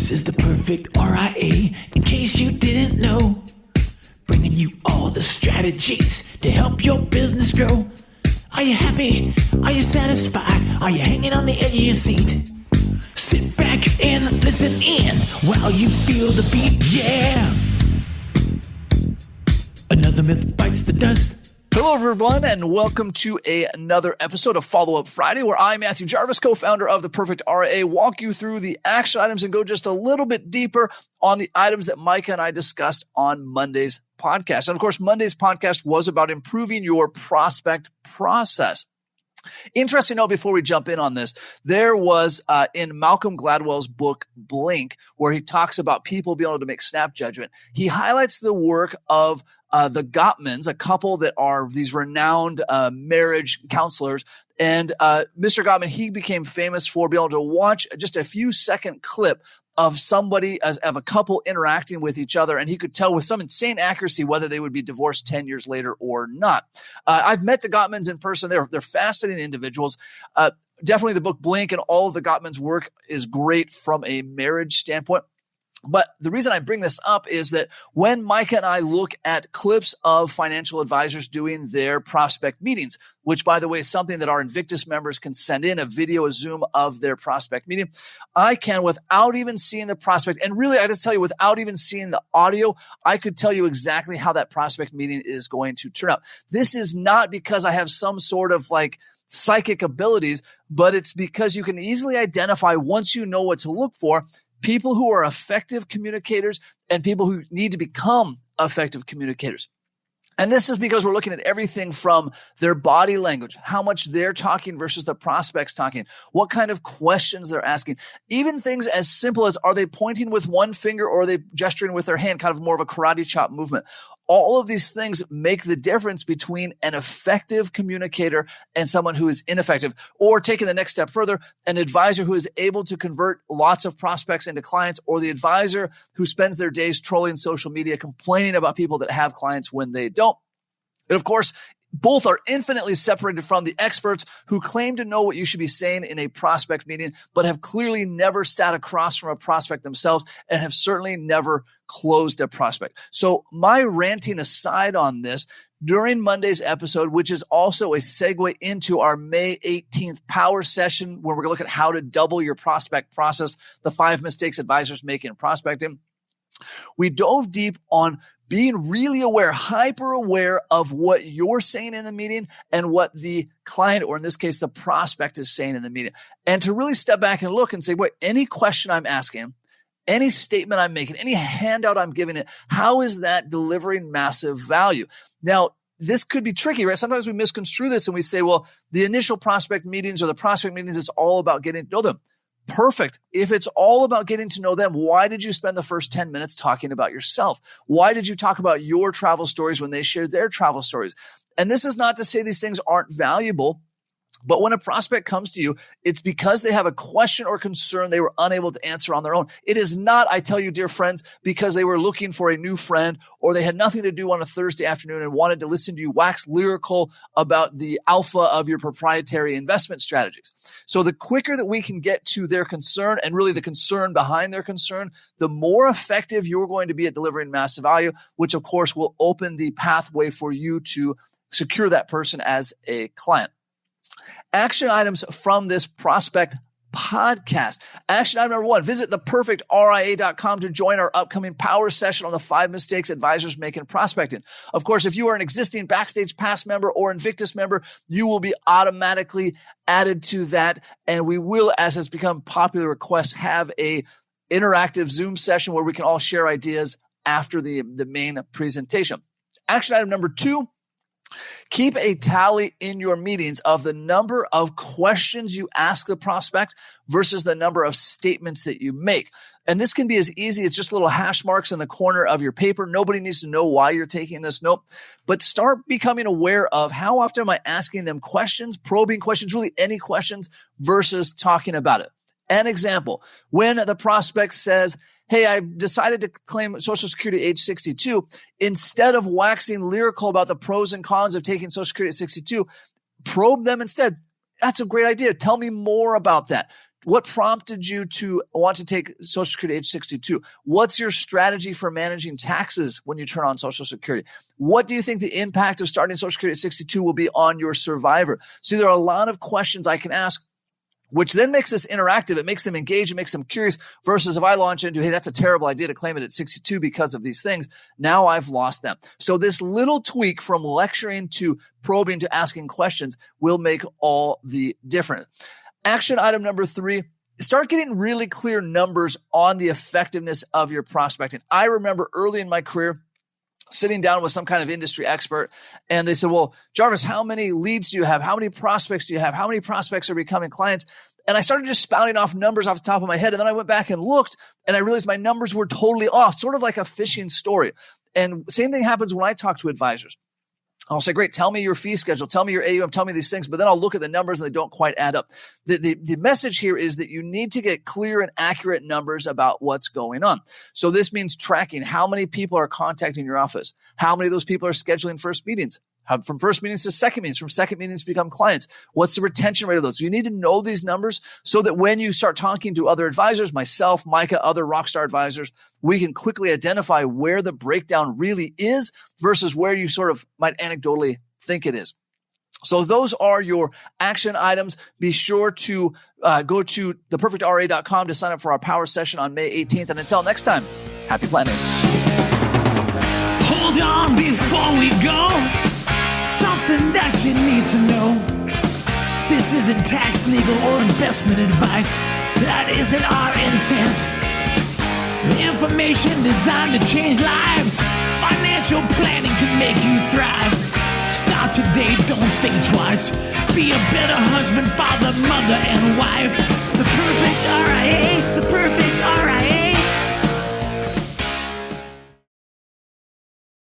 This is the perfect RIA, in case you didn't know. Bringing you all the strategies to help your business grow. Are you happy? Are you satisfied? Are you hanging on the edge of your seat? Sit back and listen in while you feel the beat, yeah. Another myth bites the dust. Hello, everyone, and welcome to another episode of Follow-Up Friday, where I, Matthew Jarvis, co-founder of The Perfect RIA, walk you through the action items and go just a little bit deeper on the items that Micah and I discussed on Monday's podcast. And, of course, Monday's podcast was about improving your prospect process. Interesting note before we jump in on this, there was in Malcolm Gladwell's book, Blink, where he talks about people being able to make snap judgment. He highlights the work of the Gottmans, a couple that are these renowned marriage counselors. And Mr. Gottman, he became famous for being able to watch just a few second clip of somebody, of a couple interacting with each other, and he could tell with some insane accuracy whether they would be divorced 10 years later or not. I've met the Gottmans in person. They're fascinating individuals. Definitely the book Blink and all of the Gottmans' work is great from a marriage standpoint. But the reason I bring this up is that when Micah and I look at clips of financial advisors doing their prospect meetings, which, by the way, is something that our Invictus members can send in, a video, a Zoom of their prospect meeting, I can, without even seeing the prospect, and really, I just tell you, without even seeing the audio, I could tell you exactly how that prospect meeting is going to turn out. This is not because I have some sort of psychic abilities, but it's because you can easily identify, once you know what to look for, people who are effective communicators and people who need to become effective communicators. And this is because we're looking at everything from their body language, how much they're talking versus the prospects talking, what kind of questions they're asking, even things as simple as, are they pointing with one finger or are they gesturing with their hand, kind of more of a karate chop movement. All of these things make the difference between an effective communicator and someone who is ineffective, or taking the next step further, an advisor who is able to convert lots of prospects into clients, or the advisor who spends their days trolling social media, complaining about people that have clients when they don't. And of course, both are infinitely separated from the experts who claim to know what you should be saying in a prospect meeting, but have clearly never sat across from a prospect themselves and have certainly never closed a prospect. So my ranting aside on this, during Monday's episode, which is also a segue into our May 18th power session, where we're going to look at how to double your prospect process, the 5 mistakes advisors make in prospecting, we dove deep on being really aware, hyper aware of what you're saying in the meeting and what the client, or in this case, the prospect, is saying in the meeting. And to really step back and look and say, wait, any question I'm asking, any statement I'm making, any handout I'm giving it, how is that delivering massive value? Now, this could be tricky, right? Sometimes we misconstrue this and we say, well, the initial prospect meetings or the prospect meetings, it's all about getting to know them. Perfect. If it's all about getting to know them, why did you spend the first 10 minutes talking about yourself? Why did you talk about your travel stories when they shared their travel stories? And this is not to say these things aren't valuable, but when a prospect comes to you, it's because they have a question or concern they were unable to answer on their own. It is not, I tell you, dear friends, because they were looking for a new friend or they had nothing to do on a Thursday afternoon and wanted to listen to you wax lyrical about the alpha of your proprietary investment strategies. So the quicker that we can get to their concern, and really the concern behind their concern, the more effective you're going to be at delivering massive value, which of course will open the pathway for you to secure that person as a client. Action items from this prospect podcast. Action item number 1, visit theperfectria.com to join our upcoming power session on the 5 mistakes advisors make in prospecting. Of course, if you are an existing Backstage Pass member or Invictus member, you will be automatically added to that. And we will, as has become popular request, have a interactive Zoom session where we can all share ideas after the main presentation. Action item number 2, keep a tally in your meetings of the number of questions you ask the prospect versus the number of statements that you make. And this can be as easy as just little hash marks in the corner of your paper. Nobody needs to know why you're taking this note, but start becoming aware of how often am I asking them questions, probing questions, really any questions, versus talking about it. An example, when the prospect says, hey, I've decided to claim Social Security at age 62, instead of waxing lyrical about the pros and cons of taking Social Security at 62, probe them instead. That's a great idea. Tell me more about that. What prompted you to want to take Social Security age 62? What's your strategy for managing taxes when you turn on Social Security? What do you think the impact of starting Social Security at 62 will be on your survivor? See, there are a lot of questions I can ask, which then makes this interactive. It makes them engage. It makes them curious versus if I launch into, hey, that's a terrible idea to claim it at 62 because of these things. Now I've lost them. So this little tweak from lecturing to probing to asking questions will make all the difference. Action item number 3, start getting really clear numbers on the effectiveness of your prospecting. I remember early in my career sitting down with some kind of industry expert, and they said, well, Jarvis, how many leads do you have? How many prospects do you have? How many prospects are becoming clients? And I started just spouting off numbers off the top of my head. And then I went back and looked, and I realized my numbers were totally off, sort of like a fishing story. And same thing happens when I talk to advisors. I'll say, great, tell me your fee schedule, tell me your AUM, tell me these things, but then I'll look at the numbers and they don't quite add up. The message here is that you need to get clear and accurate numbers about what's going on. So this means tracking how many people are contacting your office, how many of those people are scheduling first meetings, from first meetings to second meetings, from second meetings to become clients. What's the retention rate of those? You need to know these numbers so that when you start talking to other advisors, myself, Micah, other rockstar advisors, we can quickly identify where the breakdown really is versus where you sort of might anecdotally think it is. So those are your action items. Be sure to go to theperfectra.com to sign up for our power session on May 18th. And until next time, happy planning. Hold on before we go. Something that you need to know. This isn't tax, legal, or investment advice. That isn't our intent. Information designed to change lives. Financial planning can make you thrive. Start today, don't think twice. Be a better husband, father, mother, and wife. The perfect RIA.